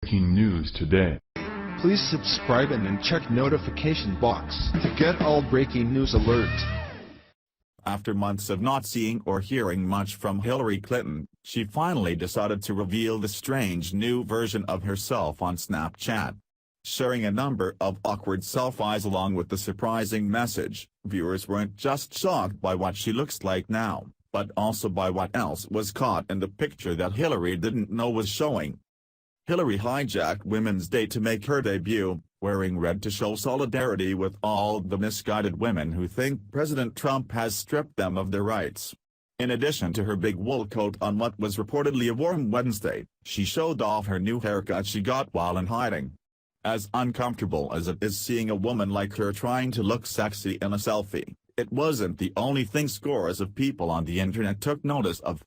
Breaking news today. Please subscribe and then check notification box to get all breaking news alerts. After months of not seeing or hearing much from Hillary Clinton, she finally decided to reveal the strange new version of herself on Snapchat. Sharing a number of awkward selfies along with the surprising message, viewers weren't just shocked by what she looks like now, but also by what else was caught in the picture that Hillary didn't know was showing. Hillary hijacked Women's Day to make her debut, wearing red to show solidarity with all the misguided women who think President Trump has stripped them of their rights. In addition to her big wool coat on what was reportedly a warm Wednesday, she showed off her new haircut she got while in hiding. As uncomfortable as it is seeing a woman like her trying to look sexy in a selfie, it wasn't the only thing scores of people on the internet took notice of.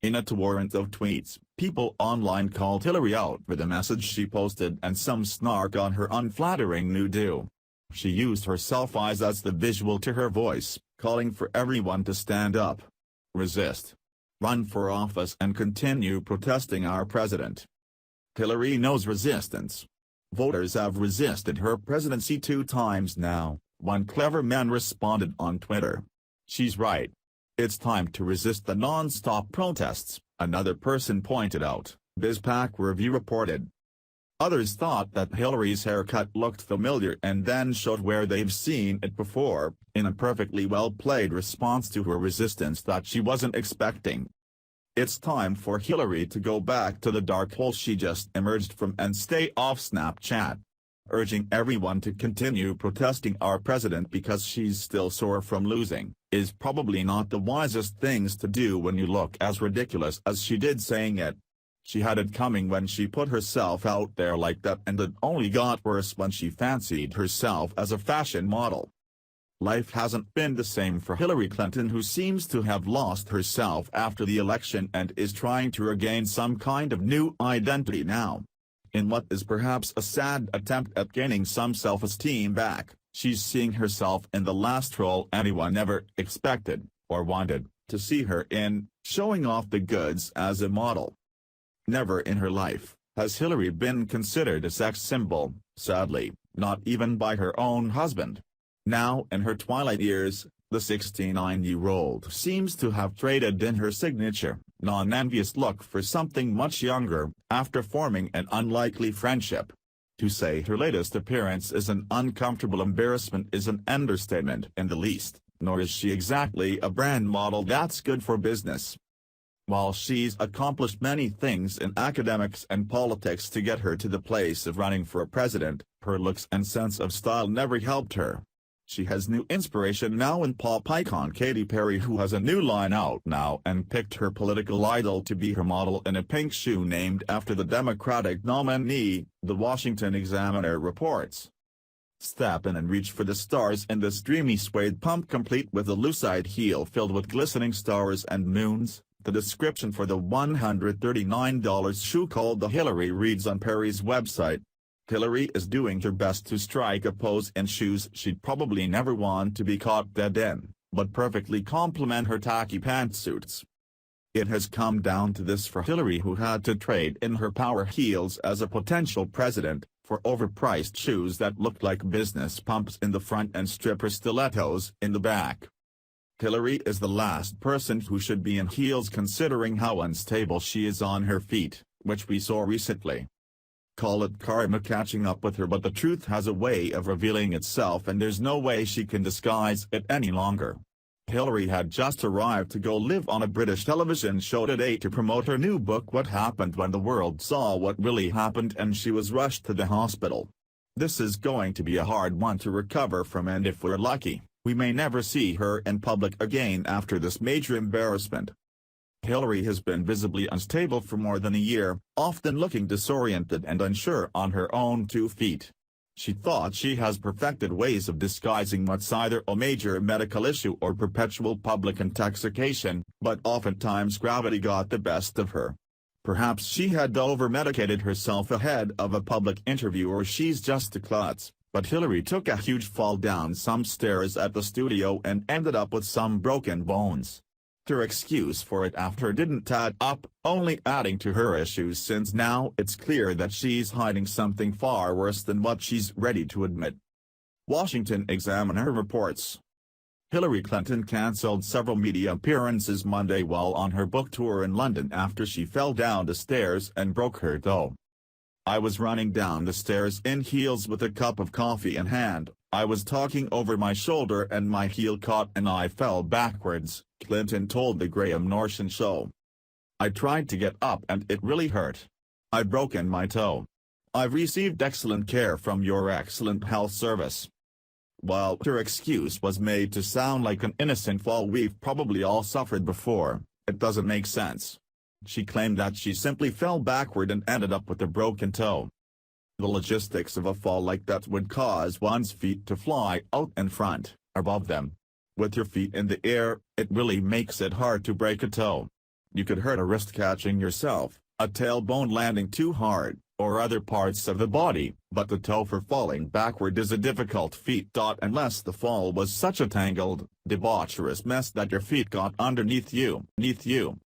In a torrent of tweets, people online called Hillary out for the message she posted and some snark on her unflattering new do. She used her selfies as the visual to her voice, calling for everyone to stand up, resist, run for office and continue protesting our president. Hillary knows resistance. Voters have resisted her presidency 2 times now, one clever man responded on Twitter. She's right. It's time to resist the non-stop protests, another person pointed out, BizPac Review reported. Others thought that Hillary's haircut looked familiar and then showed where they've seen it before, in a perfectly well-played response to her resistance that she wasn't expecting. It's time for Hillary to go back to the dark hole she just emerged from and stay off Snapchat. Urging everyone to continue protesting our president because she's still sore from losing, is probably not the wisest things to do when you look as ridiculous as she did saying it. She had it coming when she put herself out there like that, and it only got worse when she fancied herself as a fashion model. Life hasn't been the same for Hillary Clinton, who seems to have lost herself after the election and is trying to regain some kind of new identity now. In what is perhaps a sad attempt at gaining some self-esteem back, she's seeing herself in the last role anyone ever expected, or wanted, to see her in, showing off the goods as a model. Never in her life has Hillary been considered a sex symbol, sadly, not even by her own husband. Now in her twilight years, the 69-year-old seems to have traded in her signature, non-envious look for something much younger, after forming an unlikely friendship. To say her latest appearance is an uncomfortable embarrassment is an understatement in the least, nor is she exactly a brand model that's good for business. While she's accomplished many things in academics and politics to get her to the place of running for president, her looks and sense of style never helped her. She has new inspiration now in pop icon Katy Perry, who has a new line out now and picked her political idol to be her model in a pink shoe named after the Democratic nominee, The Washington Examiner reports. Step in and reach for the stars in this dreamy suede pump, complete with a lucite heel filled with glistening stars and moons. The description for the $139 shoe called the Hillary reads on Perry's website. Hillary is doing her best to strike a pose in shoes she'd probably never want to be caught dead in, but perfectly complement her tacky pantsuits. It has come down to this for Hillary, who had to trade in her power heels as a potential president, for overpriced shoes that looked like business pumps in the front and stripper stilettos in the back. Hillary is the last person who should be in heels, considering how unstable she is on her feet, which we saw recently. Call it karma catching up with her, but the truth has a way of revealing itself and there's no way she can disguise it any longer. Hillary had just arrived to go live on a British television show today to promote her new book What Happened When the World Saw What Really Happened, and she was rushed to the hospital. This is going to be a hard one to recover from, and if we're lucky, we may never see her in public again after this major embarrassment. Hillary has been visibly unstable for more than a year, often looking disoriented and unsure on her own 2 feet. She thought she has perfected ways of disguising what's either a major medical issue or perpetual public intoxication, but oftentimes gravity got the best of her. Perhaps she had over-medicated herself ahead of a public interview, or she's just a klutz, but Hillary took a huge fall down some stairs at the studio and ended up with some broken bones. Her excuse for it after didn't add up, only adding to her issues since now it's clear that she's hiding something far worse than what she's ready to admit. Washington Examiner reports. Hillary Clinton cancelled several media appearances Monday while on her book tour in London after she fell down the stairs and broke her toe. "I was running down the stairs in heels with a cup of coffee in hand. I was talking over my shoulder and my heel caught and I fell backwards," Clinton told the Graham Norton show. "I tried to get up and it really hurt. I've broken my toe. I've received excellent care from your excellent health service." While her excuse was made to sound like an innocent fall we've probably all suffered before, it doesn't make sense. She claimed that she simply fell backward and ended up with a broken toe. The logistics of a fall like that would cause one's feet to fly out in front, above them. With your feet in the air, it really makes it hard to break a toe. You could hurt a wrist catching yourself, a tailbone landing too hard, or other parts of the body, but the toe for falling backward is a difficult feat. Unless the fall was such a tangled, debaucherous mess that your feet got underneath you.